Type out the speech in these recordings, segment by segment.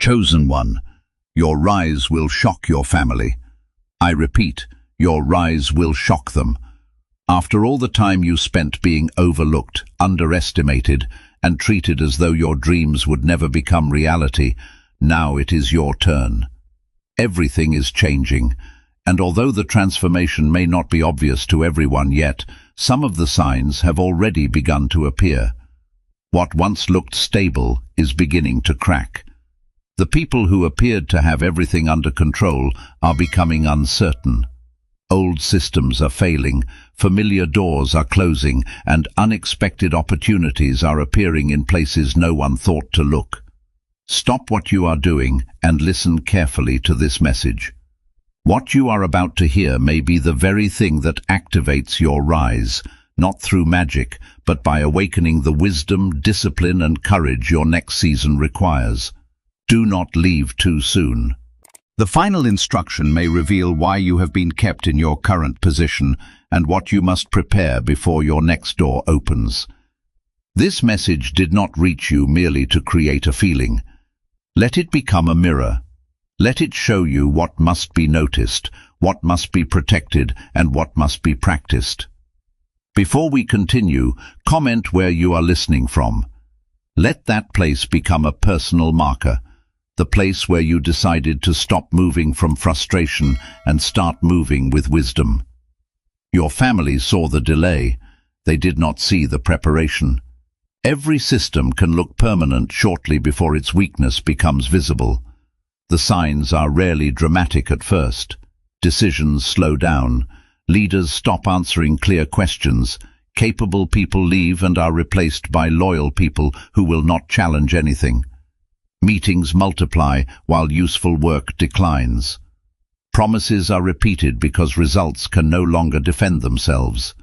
Chosen one, your rise will shock your family. I repeat, your rise will shock them. After all the time you spent being overlooked, underestimated, and treated as though your dreams would never become reality, now it is your turn. Everything is changing, and although the transformation may not be obvious to everyone yet, some of the signs have already begun to appear. What once looked stable is beginning to crack. The people who appeared to have everything under control are becoming uncertain. Old systems are failing, familiar doors are closing, and unexpected opportunities are appearing in places no one thought to look. Stop what you are doing and listen carefully to this message. What you are about to hear may be the very thing that activates your rise, not through magic, but by awakening the wisdom, discipline, and courage your next season requires. Do not leave too soon. The final instruction may reveal why you have been kept in your current position and what you must prepare before your next door opens. This message did not reach you merely to create a feeling. Let it become a mirror. Let it show you what must be noticed, what must be protected, and what must be practiced. Before we continue, comment where you are listening from. Let that place become a personal marker, the place where you decided to stop moving from frustration and start moving with wisdom. Your family saw the delay. They did not see the preparation. Every system can look permanent shortly before its weakness becomes visible. The signs are rarely dramatic at first. Decisions slow down. Leaders stop answering clear questions. Capable people leave and are replaced by loyal people who will not challenge anything. Meetings multiply while useful work declines. Promises are repeated because results can no longer defend themselves.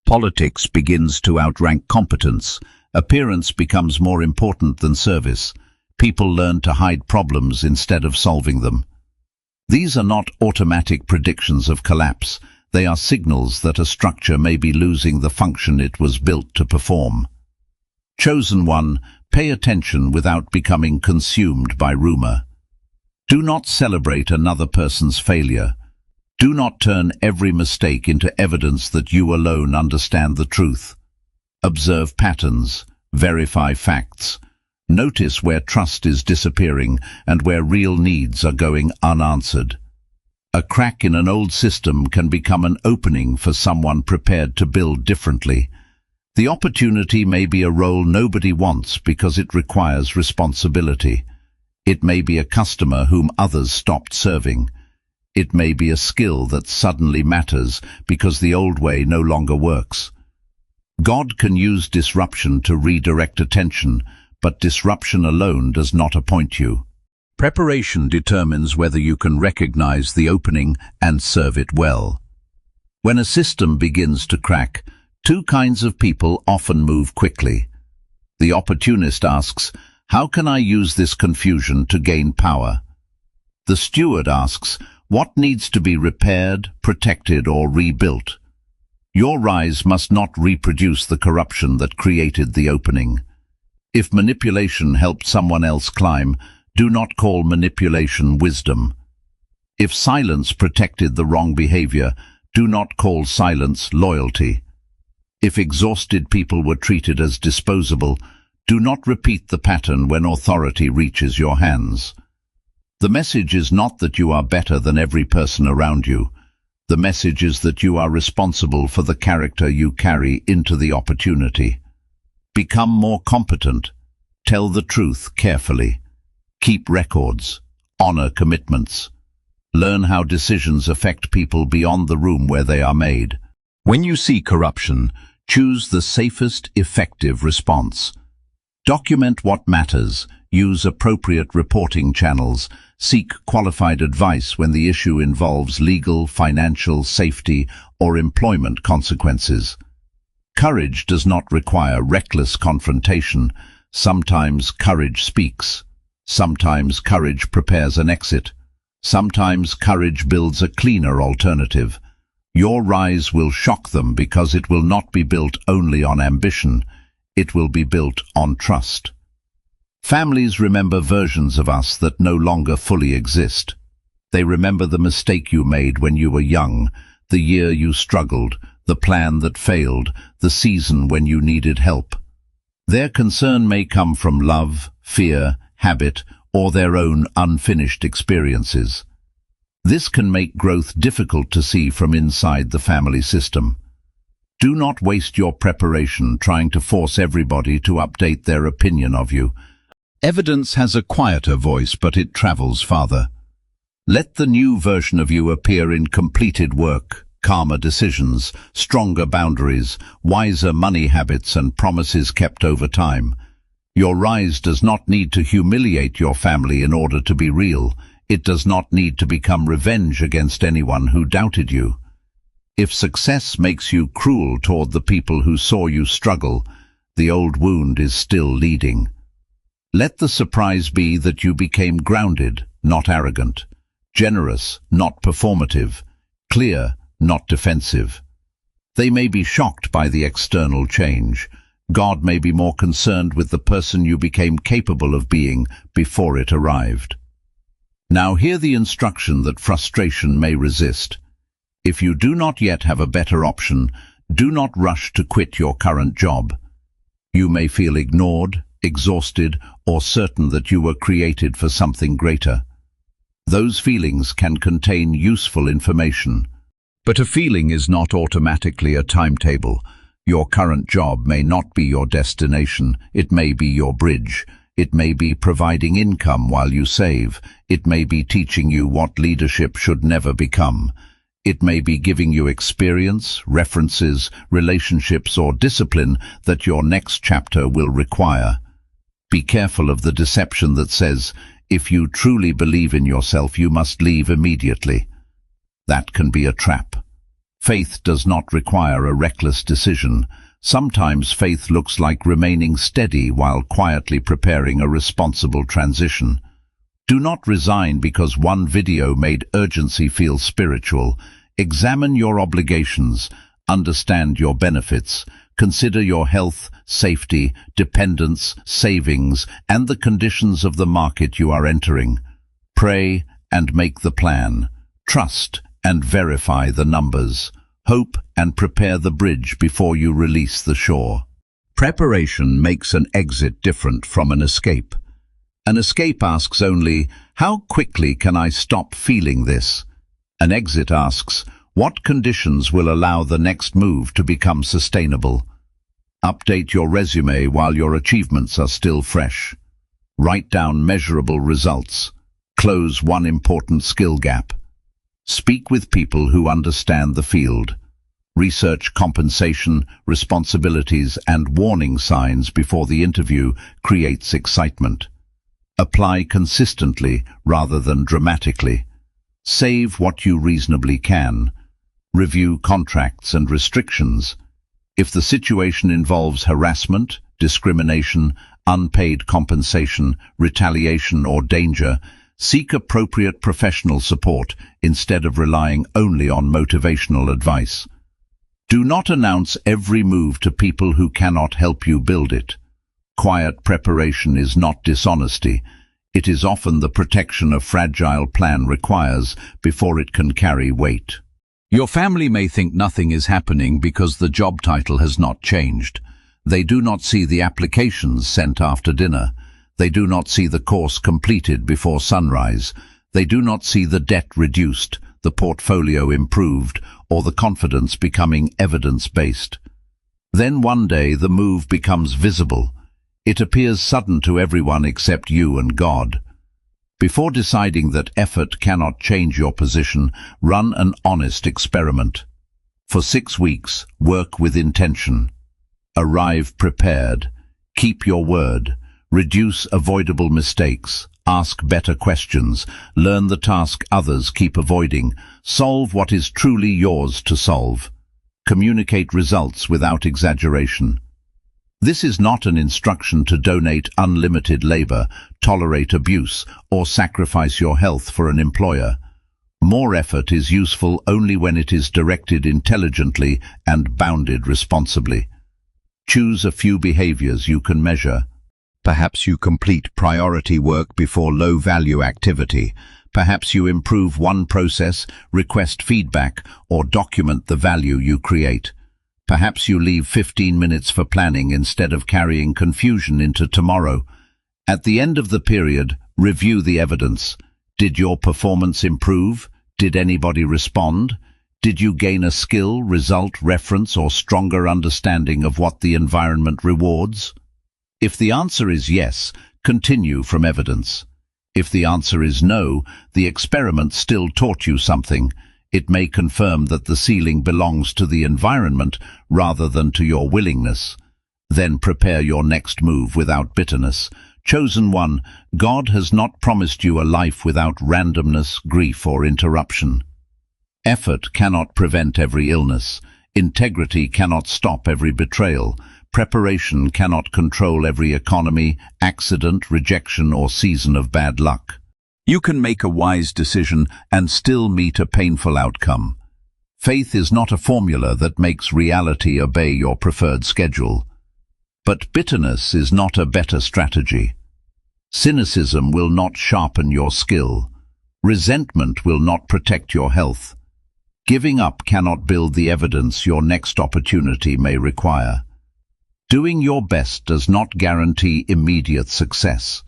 Politics begins to outrank competence. Appearance becomes more important than service. People learn to hide problems instead of solving them. These are not automatic predictions of collapse. They are signals that a structure may be losing the function it was built to perform. Chosen one, pay attention without becoming consumed by rumor. Do not celebrate another person's failure. Do not turn every mistake into evidence that you alone understand the truth. Observe patterns, verify facts. Notice where trust is disappearing and where real needs are going unanswered. A crack in an old system can become an opening for someone prepared to build differently. The opportunity may be a role nobody wants because it requires responsibility. It may be a customer whom others stopped serving. It may be a skill that suddenly matters because the old way no longer works. God can use disruption to redirect attention, but disruption alone does not appoint you. Preparation determines whether you can recognize the opening and serve it well. When a system begins to crack, two kinds of people often move quickly. The opportunist asks, "How can I use this confusion to gain power?" The steward asks, "What needs to be repaired, protected, or rebuilt?" Your rise must not reproduce the corruption that created the opening. If manipulation helped someone else climb, do not call manipulation wisdom. If silence protected the wrong behavior, do not call silence loyalty. If exhausted people were treated as disposable, do not repeat the pattern when authority reaches your hands. The message is not that you are better than every person around you. The message is that you are responsible for the character you carry into the opportunity. Become more competent. Tell the truth carefully. Keep records. Honor commitments. Learn how decisions affect people beyond the room where they are made. When you see corruption, choose the safest, effective response. Document what matters. Use appropriate reporting channels. Seek qualified advice when the issue involves legal, financial, safety, or employment consequences. Courage does not require reckless confrontation. Sometimes courage speaks. Sometimes courage prepares an exit. Sometimes courage builds a cleaner alternative. Your rise will shock them because it will not be built only on ambition. It will be built on trust. Families remember versions of us that no longer fully exist. They remember the mistake you made when you were young, the year you struggled, the plan that failed, the season when you needed help. Their concern may come from love, fear, habit, or their own unfinished experiences. This can make growth difficult to see from inside the family system. Do not waste your preparation trying to force everybody to update their opinion of you. Evidence has a quieter voice, but it travels farther. Let the new version of you appear in completed work, calmer decisions, stronger boundaries, wiser money habits, and promises kept over time. Your rise does not need to humiliate your family in order to be real. It does not need to become revenge against anyone who doubted you. If success makes you cruel toward the people who saw you struggle, the old wound is still leading. Let the surprise be that you became grounded, not arrogant, generous, not performative, clear, not defensive. They may be shocked by the external change. God may be more concerned with the person you became capable of being before it arrived. Now hear the instruction that frustration may resist. If you do not yet have a better option, do not rush to quit your current job. You may feel ignored, exhausted, or certain that you were created for something greater. Those feelings can contain useful information. But a feeling is not automatically a timetable. Your current job may not be your destination. It may be your bridge. It may be providing income while you save. It may be teaching you what leadership should never become. It may be giving you experience, references, relationships, or discipline that your next chapter will require. Be careful of the deception that says, if you truly believe in yourself, you must leave immediately. That can be a trap. Faith does not require a reckless decision. Sometimes faith looks like remaining steady while quietly preparing a responsible transition. Do not resign because one video made urgency feel spiritual. Examine your obligations, understand your benefits, consider your health, safety, dependence, savings, and the conditions of the market you are entering. Pray and make the plan. Trust and verify the numbers. Hope and prepare the bridge before you release the shore. Preparation makes an exit different from an escape. An escape asks only, how quickly can I stop feeling this? An exit asks, what conditions will allow the next move to become sustainable? Update your resume while your achievements are still fresh. Write down measurable results. Close one important skill gap. Speak with people who understand the field. Research compensation, responsibilities, and warning signs before the interview creates excitement. Apply consistently rather than dramatically. Save what you reasonably can. Review contracts and restrictions. If the situation involves harassment, discrimination, unpaid compensation, retaliation, or danger, seek appropriate professional support instead of relying only on motivational advice. Do not announce every move to people who cannot help you build it. Quiet preparation is not dishonesty. It is often the protection a fragile plan requires before it can carry weight. Your family may think nothing is happening because the job title has not changed. They do not see the applications sent after dinner. They do not see the course completed before sunrise. They do not see the debt reduced, the portfolio improved, or the confidence becoming evidence-based. Then one day the move becomes visible. It appears sudden to everyone except you and God. Before deciding that effort cannot change your position, run an honest experiment. For 6 weeks, work with intention. Arrive prepared. Keep your word. Reduce avoidable mistakes. Ask better questions. Learn the task others keep avoiding. Solve what is truly yours to solve. Communicate results without exaggeration. This is not an instruction to donate unlimited labor, tolerate abuse, or sacrifice your health for an employer. More effort is useful only when it is directed intelligently and bounded responsibly. Choose a few behaviors you can measure. Perhaps you complete priority work before low-value activity. Perhaps you improve one process, request feedback, or document the value you create. Perhaps you leave 15 minutes for planning instead of carrying confusion into tomorrow. At the end of the period, review the evidence. Did your performance improve? Did anybody respond? Did you gain a skill, result, reference, or stronger understanding of what the environment rewards? If the answer is yes, continue from evidence. If the answer is no, the experiment still taught you something. It may confirm that the ceiling belongs to the environment rather than to your willingness. Then prepare your next move without bitterness. Chosen one, God has not promised you a life without randomness, grief, or interruption. Effort cannot prevent every illness. Integrity cannot stop every betrayal. Preparation cannot control every economy, accident, rejection, or season of bad luck. You can make a wise decision and still meet a painful outcome. Faith is not a formula that makes reality obey your preferred schedule. But bitterness is not a better strategy. Cynicism will not sharpen your skill. Resentment will not protect your health. Giving up cannot build the evidence your next opportunity may require. Doing your best does not guarantee immediate success.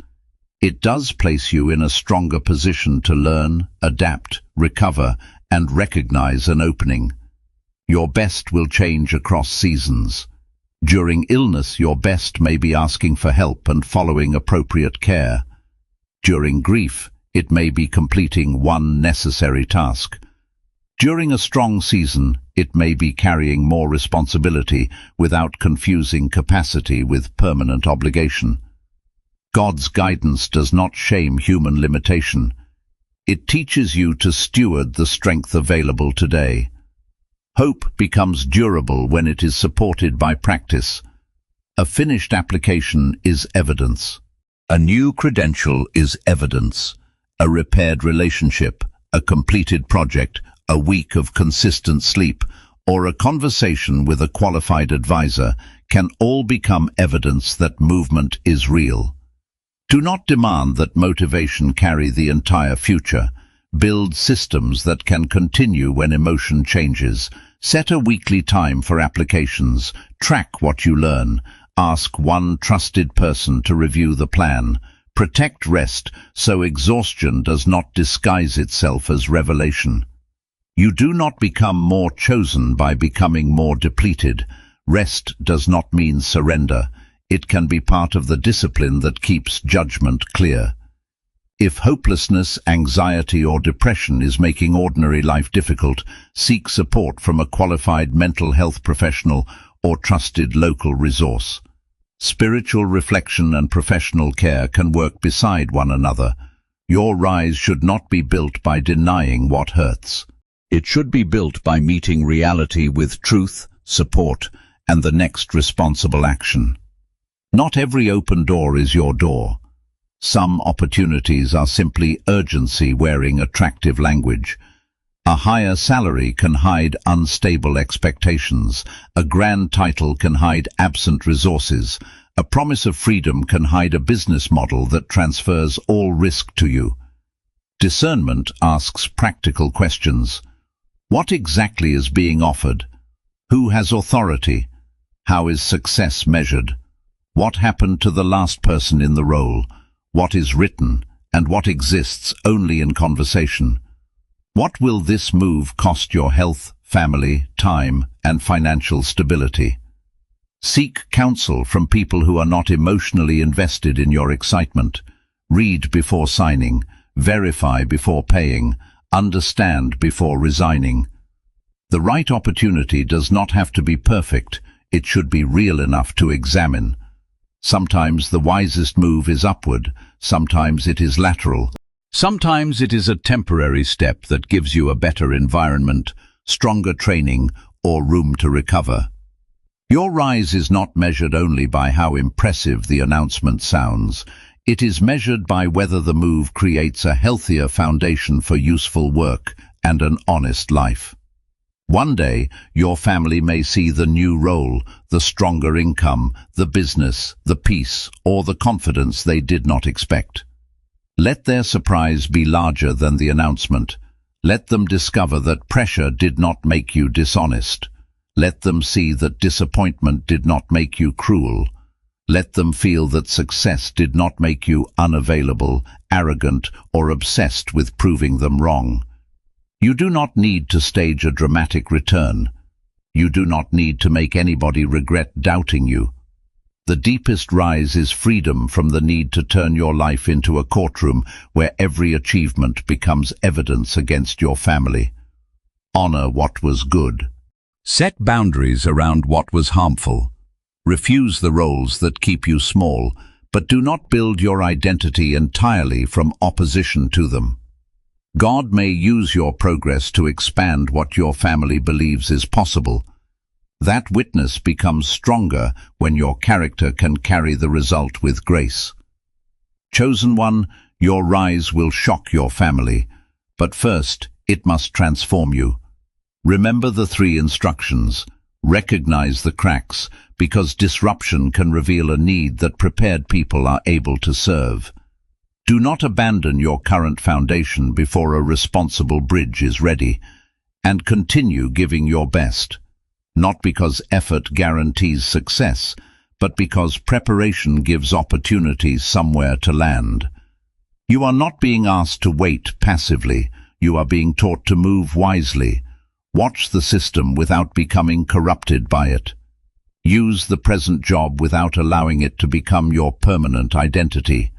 It does place you in a stronger position to learn, adapt, recover, and recognize an opening. Your best will change across seasons. During illness, your best may be asking for help and following appropriate care. During grief, it may be completing one necessary task. During a strong season, it may be carrying more responsibility without confusing capacity with permanent obligation. God's guidance does not shame human limitation. It teaches you to steward the strength available today. Hope becomes durable when it is supported by practice. A finished application is evidence. A new credential is evidence. A repaired relationship, a completed project, a week of consistent sleep, or a conversation with a qualified advisor can all become evidence that movement is real. Do not demand that motivation carry the entire future. Build systems that can continue when emotion changes. Set a weekly time for applications. Track what you learn. Ask one trusted person to review the plan. Protect rest so exhaustion does not disguise itself as revelation. You do not become more chosen by becoming more depleted. Rest does not mean surrender. It can be part of the discipline that keeps judgment clear. If hopelessness, anxiety, or depression is making ordinary life difficult, seek support from a qualified mental health professional or trusted local resource. Spiritual reflection and professional care can work beside one another. Your rise should not be built by denying what hurts. It should be built by meeting reality with truth, support, and the next responsible action. Not every open door is your door. Some opportunities are simply urgency wearing attractive language. A higher salary can hide unstable expectations. A grand title can hide absent resources. A promise of freedom can hide a business model that transfers all risk to you. Discernment asks practical questions. What exactly is being offered? Who has authority? How is success measured? What happened to the last person in the role? What is written, and what exists only in conversation? What will this move cost your health, family, time, and financial stability? Seek counsel from people who are not emotionally invested in your excitement. Read before signing, verify before paying, understand before resigning. The right opportunity does not have to be perfect, it should be real enough to examine. Sometimes the wisest move is upward, sometimes it is lateral. Sometimes it is a temporary step that gives you a better environment, stronger training, or room to recover. Your rise is not measured only by how impressive the announcement sounds. It is measured by whether the move creates a healthier foundation for useful work and an honest life. One day, your family may see the new role, the stronger income, the business, the peace, or the confidence they did not expect. Let their surprise be larger than the announcement. Let them discover that pressure did not make you dishonest. Let them see that disappointment did not make you cruel. Let them feel that success did not make you unavailable, arrogant, or obsessed with proving them wrong. You do not need to stage a dramatic return. You do not need to make anybody regret doubting you. The deepest rise is freedom from the need to turn your life into a courtroom where every achievement becomes evidence against your family. Honor what was good. Set boundaries around what was harmful. Refuse the roles that keep you small, but do not build your identity entirely from opposition to them. God may use your progress to expand what your family believes is possible. That witness becomes stronger when your character can carry the result with grace. Chosen one, your rise will shock your family, but first it must transform you. Remember the 3 instructions. Recognize the cracks, because disruption can reveal a need that prepared people are able to serve. Do not abandon your current foundation before a responsible bridge is ready, and continue giving your best, not because effort guarantees success, but because preparation gives opportunities somewhere to land. You are not being asked to wait passively, you are being taught to move wisely. Watch the system without becoming corrupted by it. Use the present job without allowing it to become your permanent identity.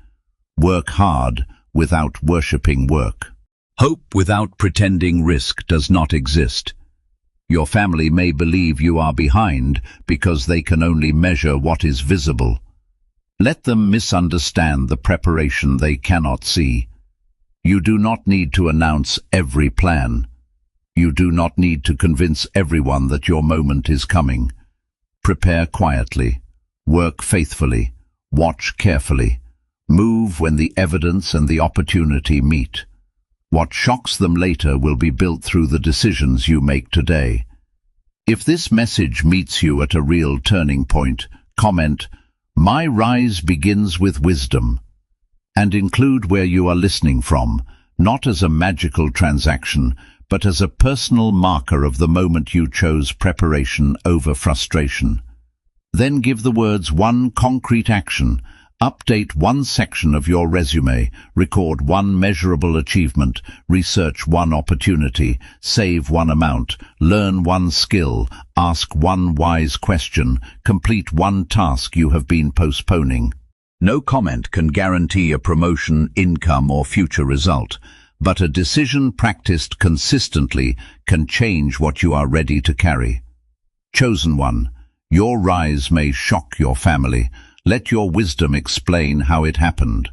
Work hard without worshipping work. Hope without pretending risk does not exist. Your family may believe you are behind because they can only measure what is visible. Let them misunderstand the preparation they cannot see. You do not need to announce every plan. You do not need to convince everyone that your moment is coming. Prepare quietly. Work faithfully. Watch carefully. Move when the evidence and the opportunity meet. What shocks them later will be built through the decisions you make today. If this message meets you at a real turning point, comment, "My rise begins with wisdom," and include where you are listening from, not as a magical transaction, but as a personal marker of the moment you chose preparation over frustration. Then give the words one concrete action. Update one section of your resume, record one measurable achievement, research one opportunity, save one amount, learn one skill, ask one wise question, complete one task you have been postponing. No comment can guarantee a promotion, income, or future result, but a decision practiced consistently can change what you are ready to carry. Chosen one, your rise may shock your family. Let your wisdom explain how it happened.